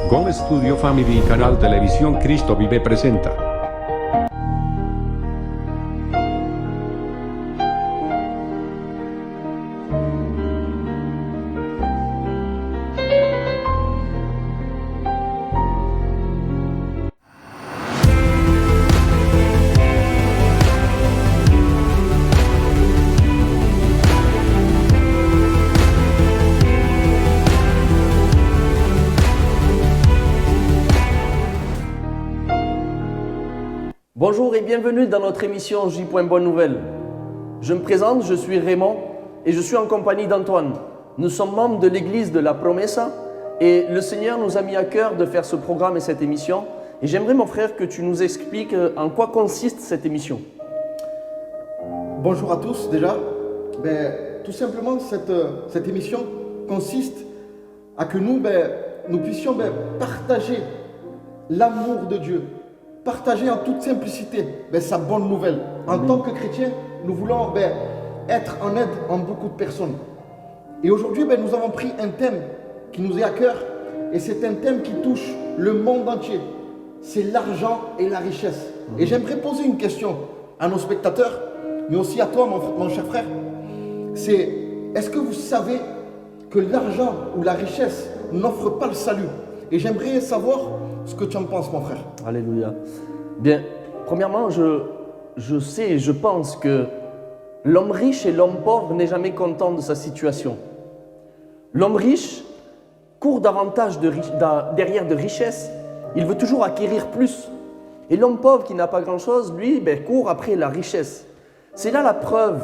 Gon Studio Family Canal Televisión Cristo Vive presenta. Bonjour et bienvenue dans notre émission J. Bonne Nouvelle. Je me présente, je suis Raymond et je suis en compagnie d'Antoine. Nous sommes membres de l'église de la Promesa et le Seigneur nous a mis à cœur de faire ce programme et cette émission. Et j'aimerais, mon frère, que tu nous expliques en quoi consiste cette émission. Bonjour à tous déjà. Tout simplement, cette émission consiste à que nous puissions partager l'amour de Dieu. Partager en toute simplicité sa bonne nouvelle. En tant que chrétiens, nous voulons être en aide en beaucoup de personnes. Et aujourd'hui, nous avons pris un thème qui nous est à cœur. Et c'est un thème qui touche le monde entier. C'est l'argent et la richesse. Et j'aimerais poser une question à nos spectateurs, mais aussi à toi, mon cher frère. C'est, est-ce que vous savez que l'argent ou la richesse n'offre pas le salut? Et j'aimerais savoir ce que tu en penses, mon frère. Alléluia. Bien, premièrement, je sais et je pense que l'homme riche et l'homme pauvre n'est jamais content de sa situation. L'homme riche court davantage derrière de richesses. Il veut toujours acquérir plus. Et l'homme pauvre qui n'a pas grand-chose, lui, court après la richesse. C'est là la preuve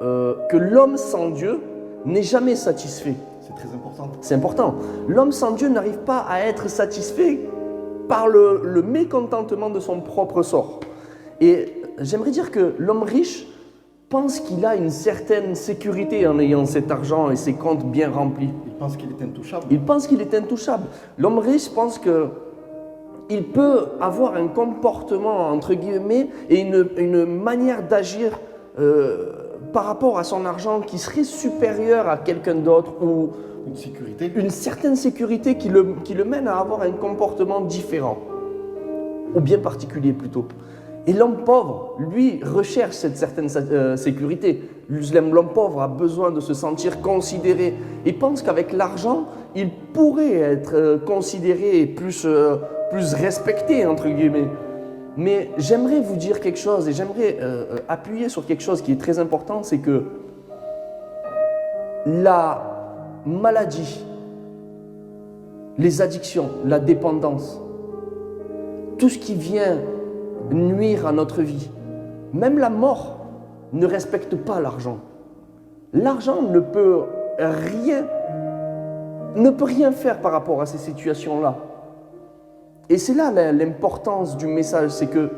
que l'homme sans Dieu n'est jamais satisfait. C'est très important. C'est important. L'homme sans Dieu n'arrive pas à être satisfait par le mécontentement de son propre sort. Et j'aimerais dire que l'homme riche pense qu'il a une certaine sécurité en ayant cet argent et ses comptes bien remplis. Il pense qu'il est intouchable. Il pense qu'il est intouchable. L'homme riche pense qu'il peut avoir un comportement, entre guillemets, et une manière d'agir par rapport à son argent qui serait supérieure à quelqu'un d'autre ou une certaine sécurité qui le mène à avoir un comportement différent ou bien particulier plutôt. Et l'homme pauvre, lui, recherche cette certaine sécurité. L'homme pauvre a besoin de se sentir considéré et pense qu'avec l'argent, il pourrait être considéré et plus respecté, entre guillemets. Mais j'aimerais vous dire quelque chose et j'aimerais appuyer sur quelque chose qui est très important, c'est que la maladie, les addictions, la dépendance, tout ce qui vient nuire à notre vie, même la mort ne respecte pas l'argent. L'argent ne peut rien faire par rapport à ces situations-là. Et c'est là l'importance du message, c'est que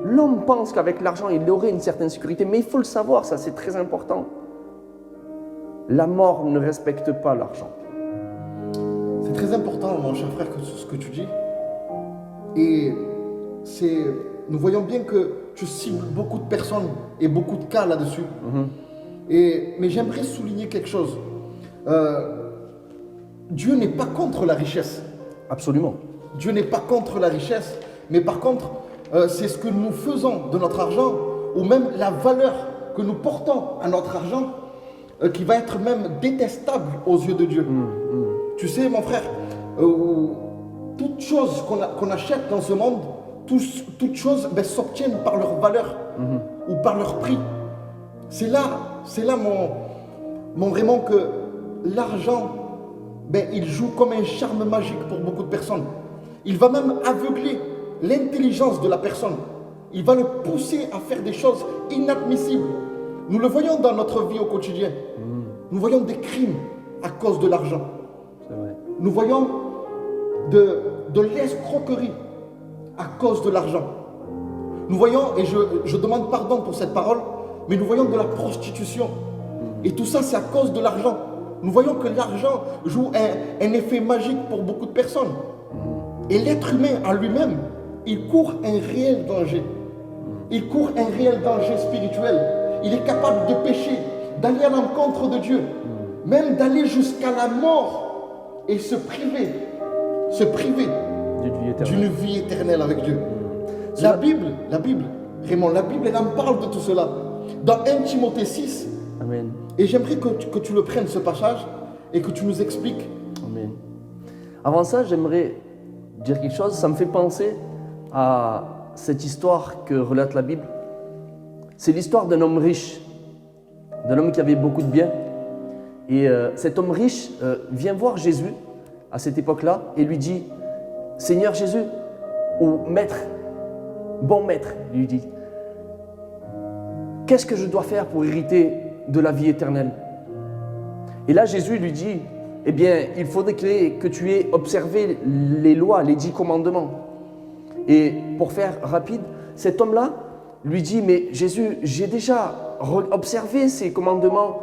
l'homme pense qu'avec l'argent, il aurait une certaine sécurité, mais il faut le savoir, ça c'est très important. La mort ne respecte pas l'argent. C'est très important, mon cher frère, ce que tu dis. Et nous voyons bien que tu cibles beaucoup de personnes et beaucoup de cas là-dessus. Mais j'aimerais souligner quelque chose. Dieu n'est pas contre la richesse. Absolument. Dieu n'est pas contre la richesse, mais par contre, c'est ce que nous faisons de notre argent, ou même la valeur que nous portons à notre argent, qui va être même détestable aux yeux de Dieu. Tu sais, mon frère, toutes choses qu'on achète dans ce monde, toutes choses s'obtiennent par leur valeur ou par leur prix. C'est là mon Raymond, que l'argent, il joue comme un charme magique pour beaucoup de personnes. Il va même aveugler l'intelligence de la personne. Il va le pousser à faire des choses inadmissibles. Nous le voyons dans notre vie au quotidien. Nous voyons des crimes à cause de l'argent. Nous voyons de l'escroquerie à cause de l'argent. Nous voyons, et je demande pardon pour cette parole, mais nous voyons de la prostitution. Et tout ça, c'est à cause de l'argent. Nous voyons que l'argent joue un effet magique pour beaucoup de personnes. Et l'être humain en lui-même, il court un réel danger. Il court un réel danger spirituel. Il est capable de pécher, d'aller à l'encontre de Dieu, même d'aller jusqu'à la mort et se priver se priver d'une vie éternelle avec Dieu. La Bible, Raymond, la Bible, elle en parle de tout cela. Dans 1 Timothée 6, Amen. et j'aimerais que tu le prennes ce passage et que tu nous expliques. Amen. Avant ça, j'aimerais dire quelque chose. Ça me fait penser à cette histoire que relate la Bible. C'est l'histoire d'un homme riche, d'un homme qui avait beaucoup de biens. Et cet homme riche vient voir Jésus à cette époque-là et lui dit, Seigneur Jésus, ou maître, bon maître, lui dit, qu'est-ce que je dois faire pour hériter de la vie éternelle? Et là, Jésus lui dit, eh bien, il faudrait que tu aies observé les lois, les 10 commandements. Et pour faire rapide, cet homme-là lui dit, mais Jésus, j'ai déjà observé ces commandements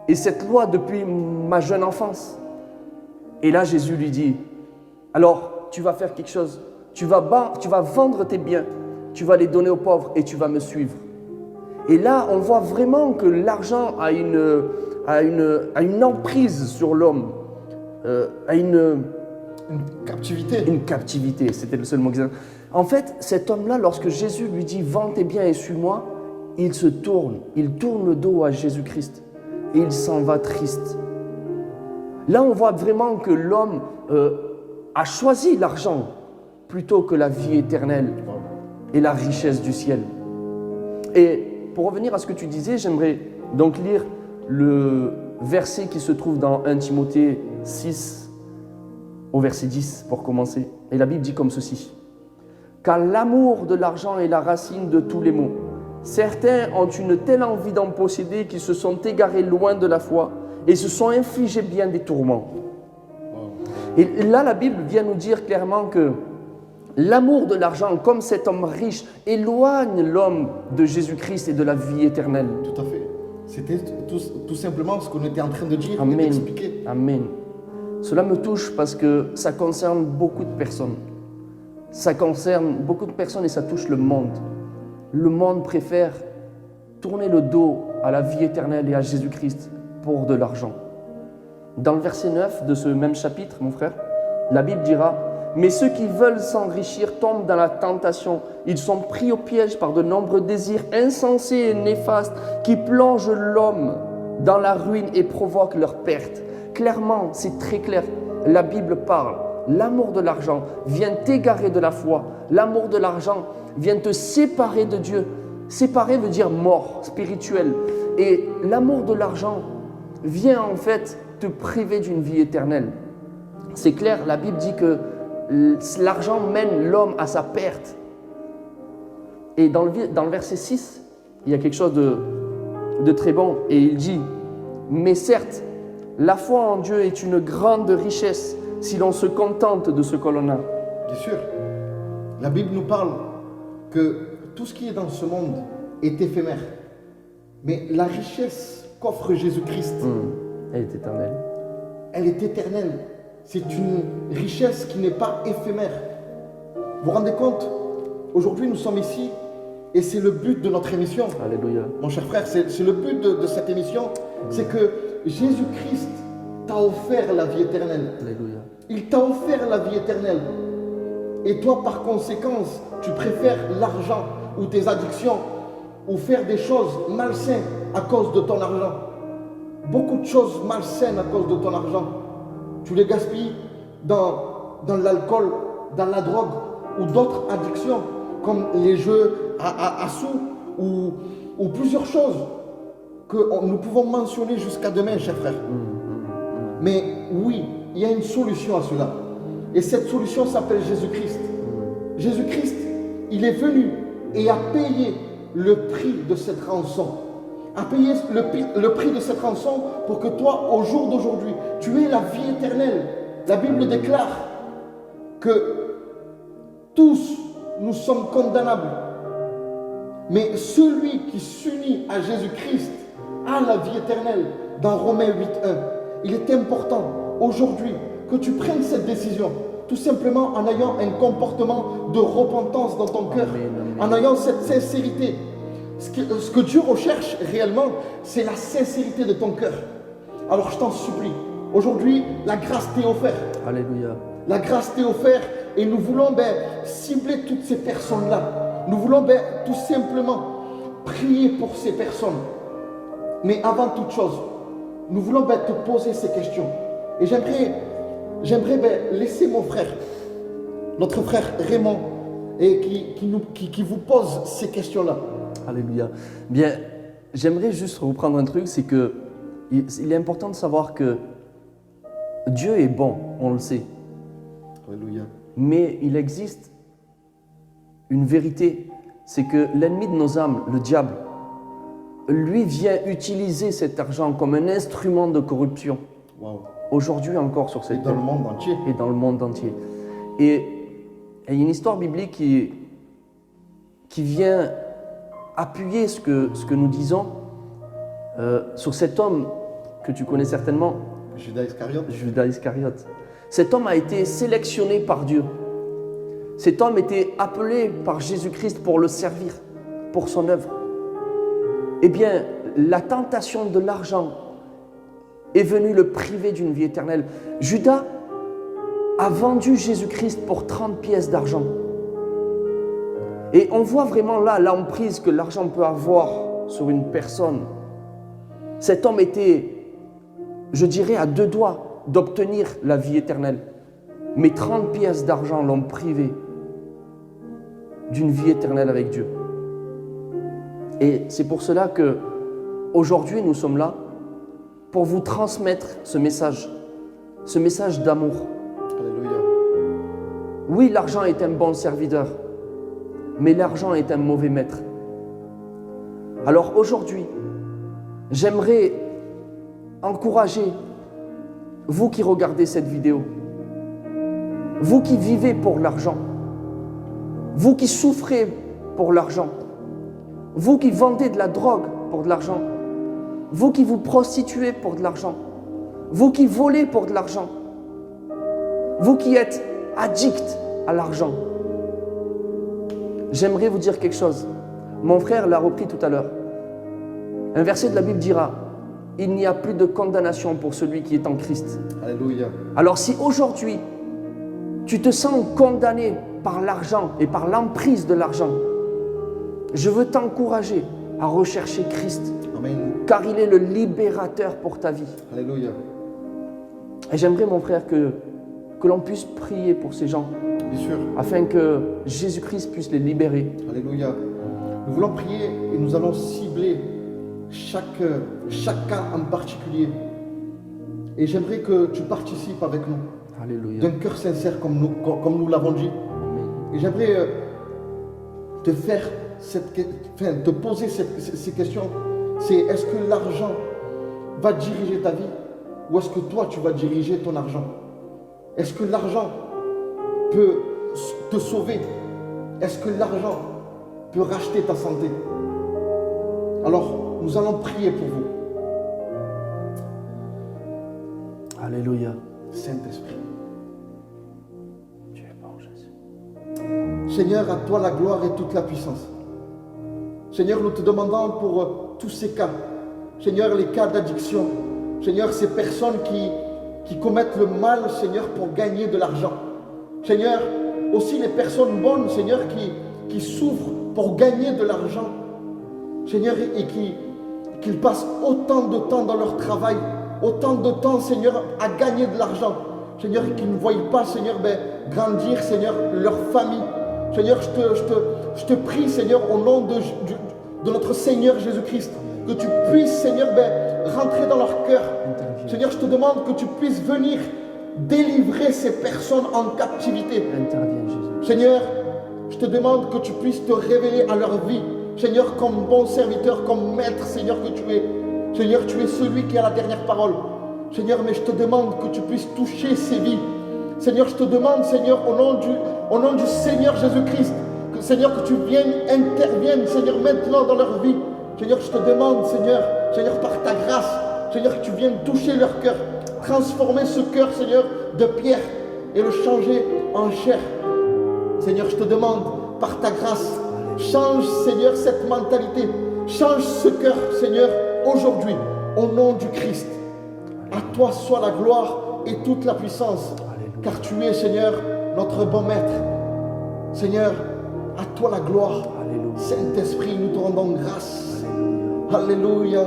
et cette loi depuis ma jeune enfance. Et là, Jésus lui dit, alors, tu vas faire quelque chose. Tu vas vendre tes biens, tu vas les donner aux pauvres et tu vas me suivre. Et là, on voit vraiment que l'argent a une emprise sur l'homme, a une captivité. Une captivité, c'était le seul mot que j'ai. En fait, cet homme-là, lorsque Jésus lui dit « Vends tes biens et suis-moi », il se tourne, il tourne le dos à Jésus-Christ et il s'en va triste. Là, on voit vraiment que l'homme a choisi l'argent plutôt que la vie éternelle et la richesse du ciel. Et pour revenir à ce que tu disais, j'aimerais donc lire le verset qui se trouve dans 1 Timothée 6, au verset 10 pour commencer. Et la Bible dit comme ceci. « Car l'amour de l'argent est la racine de tous les maux. Certains ont une telle envie d'en posséder qu'ils se sont égarés loin de la foi et se sont infligés bien des tourments. » Et là, la Bible vient nous dire clairement que l'amour de l'argent, comme cet homme riche, éloigne l'homme de Jésus-Christ et de la vie éternelle. Tout à fait. C'était tout simplement ce qu'on était en train de dire Amen. et d'expliquer. Amen. Cela me touche parce que ça concerne beaucoup de personnes. Ça concerne beaucoup de personnes et ça touche le monde. Le monde préfère tourner le dos à la vie éternelle et à Jésus-Christ pour de l'argent. Dans le verset 9 de ce même chapitre, mon frère, la Bible dira « Mais ceux qui veulent s'enrichir tombent dans la tentation. Ils sont pris au piège par de nombreux désirs insensés et néfastes qui plongent l'homme dans la ruine et provoquent leur perte. » Clairement, c'est très clair. La Bible parle. L'amour de l'argent vient t'égarer de la foi. L'amour de l'argent vient te séparer de Dieu. Séparer veut dire mort spirituelle. Et l'amour de l'argent vient en fait te priver d'une vie éternelle. C'est clair, la Bible dit que l'argent mène l'homme à sa perte. Et dans le verset 6, il y a quelque chose de très bon. Et il dit, mais certes, la foi en Dieu est une grande richesse si l'on se contente de ce que l'on a. Bien sûr, la Bible nous parle que tout ce qui est dans ce monde est éphémère. Mais la richesse qu'offre Jésus-Christ, elle est éternelle. Elle est éternelle. C'est une richesse qui n'est pas éphémère. Vous vous rendez compte? Aujourd'hui, nous sommes ici et c'est le but de notre émission. Alléluia. Mon cher frère, c'est le but de cette émission. C'est que Jésus-Christ t'a offert la vie éternelle. Alléluia. Il t'a offert la vie éternelle. Et toi, par conséquence, tu préfères l'argent ou tes addictions ou faire des choses malsaines à cause de ton argent. Beaucoup de choses malsaines à cause de ton argent. Tu les gaspilles dans l'alcool, dans la drogue ou d'autres addictions comme les jeux à sous ou plusieurs choses que nous pouvons mentionner jusqu'à demain, chers frères. Mais oui, il y a une solution à cela. Et cette solution s'appelle Jésus-Christ. Jésus-Christ, il est venu et a payé le prix de cette rançon. A payé le prix de cette rançon pour que toi, au jour d'aujourd'hui, tu aies la vie éternelle. La Bible déclare que tous nous sommes condamnables. Mais celui qui s'unit à Jésus-Christ a la vie éternelle. Dans Romains 8.1, il est important aujourd'hui que tu prennes cette décision, tout simplement en ayant un comportement de repentance dans ton cœur, en ayant cette sincérité. Ce que Dieu recherche réellement, c'est la sincérité de ton cœur. Alors je t'en supplie, aujourd'hui, la grâce t'est offerte. Alléluia. La grâce t'est offerte et nous voulons cibler toutes ces personnes-là. Nous voulons tout simplement prier pour ces personnes. Mais avant toute chose, nous voulons te poser ces questions. Et j'aimerais laisser mon frère, notre frère Raymond, et qui vous pose ces questions-là. Alléluia. Bien, j'aimerais juste reprendre un truc, c'est que il est important de savoir que Dieu est bon, on le sait. Alléluia. Mais il existe une vérité, c'est que l'ennemi de nos âmes, le diable, lui vient utiliser cet argent comme un instrument de corruption. Wow. Aujourd'hui encore sur cette terre. Et dans le monde entier. Et dans le monde entier. Et il y a une histoire biblique qui vient appuyer ce que nous disons sur cet homme que tu connais certainement. Judas Iscariote. Judas Iscariote. Cet homme a été sélectionné par Dieu. Cet homme était appelé par Jésus-Christ pour le servir, pour son œuvre. Eh bien, la tentation de l'argent est venue le priver d'une vie éternelle. Judas a vendu Jésus-Christ pour 30 pièces d'argent. Et on voit vraiment là l'emprise que l'argent peut avoir sur une personne. Cet homme était, je dirais, à 2 doigts d'obtenir la vie éternelle. Mais 30 pièces d'argent l'ont privé d'une vie éternelle avec Dieu. Et c'est pour cela que aujourd'hui nous sommes là pour vous transmettre ce message d'amour. Alléluia. Oui, l'argent est un bon serviteur, mais l'argent est un mauvais maître. Alors aujourd'hui, j'aimerais encourager vous qui regardez cette vidéo, vous qui vivez pour l'argent, vous qui souffrez pour l'argent, vous qui vendez de la drogue pour de l'argent, vous qui vous prostituez pour de l'argent, vous qui volez pour de l'argent, vous qui êtes addict à l'argent. J'aimerais vous dire quelque chose. Mon frère l'a repris tout à l'heure. Un verset de la Bible dira: il n'y a plus de condamnation pour celui qui est en Christ. Alléluia. Alors si aujourd'hui, tu te sens condamné par l'argent et par l'emprise de l'argent, je veux t'encourager à rechercher Christ. Amen. Car il est le libérateur pour ta vie. Alléluia. Et j'aimerais, mon frère, que l'on puisse prier pour ces gens, Bien sûr. afin que Jésus-Christ puisse les libérer. Alléluia. Nous voulons prier et nous allons cibler chaque cas en particulier. Et j'aimerais que tu participes avec nous, Alléluia. d'un cœur sincère comme nous l'avons dit. Et j'aimerais te poser ces questions. C'est: est-ce que l'argent va diriger ta vie, ou est-ce que toi tu vas diriger ton argent? Est-ce que l'argent peut te sauver? Est-ce que l'argent peut racheter ta santé? Alors nous allons prier pour vous. Alléluia. Saint-Esprit, Tu es bon, Jésus. Seigneur, à toi la gloire et toute la puissance. Seigneur, nous te demandons pour tous ces cas. Seigneur, les cas d'addiction. Seigneur, ces personnes qui commettent le mal, Seigneur, pour gagner de l'argent. Seigneur, aussi les personnes bonnes, Seigneur, qui souffrent pour gagner de l'argent. Seigneur, et qu'ils passent autant de temps dans leur travail, autant de temps, Seigneur, à gagner de l'argent. Seigneur, qu'ils ne voient pas, Seigneur, grandir, Seigneur, leur famille. Seigneur, je te prie, Seigneur, au nom de notre Seigneur Jésus-Christ, que tu puisses, Seigneur, rentrer dans leur cœur. Seigneur, je te demande que tu puisses venir délivrer ces personnes en captivité. Interviens, Jésus. Seigneur, je te demande que tu puisses te révéler à leur vie. Seigneur, comme bon serviteur, comme maître, Seigneur, que tu es. Seigneur, tu es celui qui a la dernière parole. Seigneur, mais je te demande que tu puisses toucher ces vies. Seigneur, je te demande, Seigneur, au nom du Seigneur Jésus-Christ, Seigneur, que tu interviennes, Seigneur, maintenant dans leur vie. Seigneur, je te demande, Seigneur, par ta grâce, Seigneur, que tu viennes toucher leur cœur, transformer ce cœur, Seigneur, de pierre et le changer en chair. Seigneur, je te demande, par ta grâce, change, Seigneur, cette mentalité, change ce cœur, Seigneur, aujourd'hui, au nom du Christ. À toi soit la gloire et toute la puissance. car tu es, Seigneur, notre bon maître. Seigneur, à toi la gloire. Alléluia. Saint-Esprit, nous te rendons grâce. Alléluia.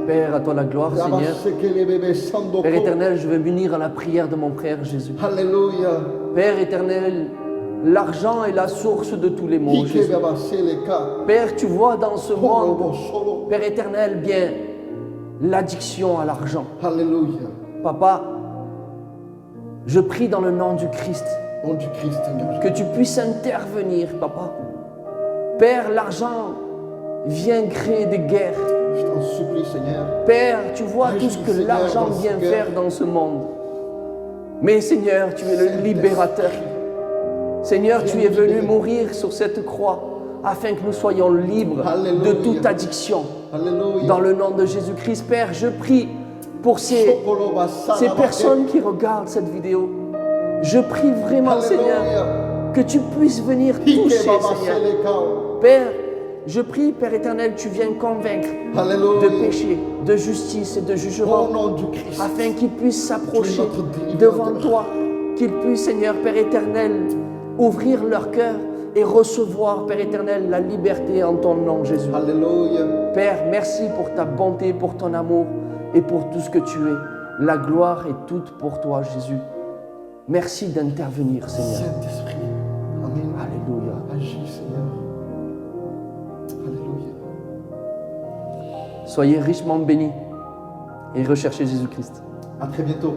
Père, à toi la gloire, Seigneur. Père Père éternel, je veux m'unir à la prière de mon frère Jésus. Alléluia. Père éternel, l'argent est la source de tous les maux, Jésus. Père, tu vois dans ce monde, Père éternel, bien l'addiction à l'argent. Alléluia. Papa, je prie dans le nom du Christ Au nom du Christ, Seigneur. que tu puisses intervenir, Papa. Père, l'argent vient créer des guerres. Je t'en supplie, Seigneur. Père, tu vois Agis, tout ce que Seigneur, l'argent dans ce vient cœur. faire dans ce monde. Mais Seigneur, tu es le Saint-Esprit. libérateur. Seigneur, tu Viens es nous venu libérer. mourir sur cette croix afin que nous soyons libres Alléluia. de toute addiction. Alléluia. Dans le nom de Jésus-Christ, Père, je prie pour ces personnes qui regardent cette vidéo. Je prie vraiment, Seigneur, que tu puisses venir toucher, Seigneur. Père, je prie, Père éternel, tu viens convaincre de Alléluia. péché, de justice et de Au jugement, nom du Christ. afin qu'ils puissent s'approcher Tu es notre délibérateur. devant toi, qu'ils puissent, Seigneur, Père éternel, ouvrir leur cœur et recevoir, Père éternel, la liberté en ton nom, Jésus. Alléluia. Père, merci pour ta bonté, pour ton amour et pour tout ce que tu es. La gloire est toute pour toi, Jésus. Merci d'intervenir, Seigneur. Saint-Esprit. Amen. Alléluia. Agis, Seigneur. Alléluia. Soyez richement bénis et recherchez Jésus-Christ. À très bientôt.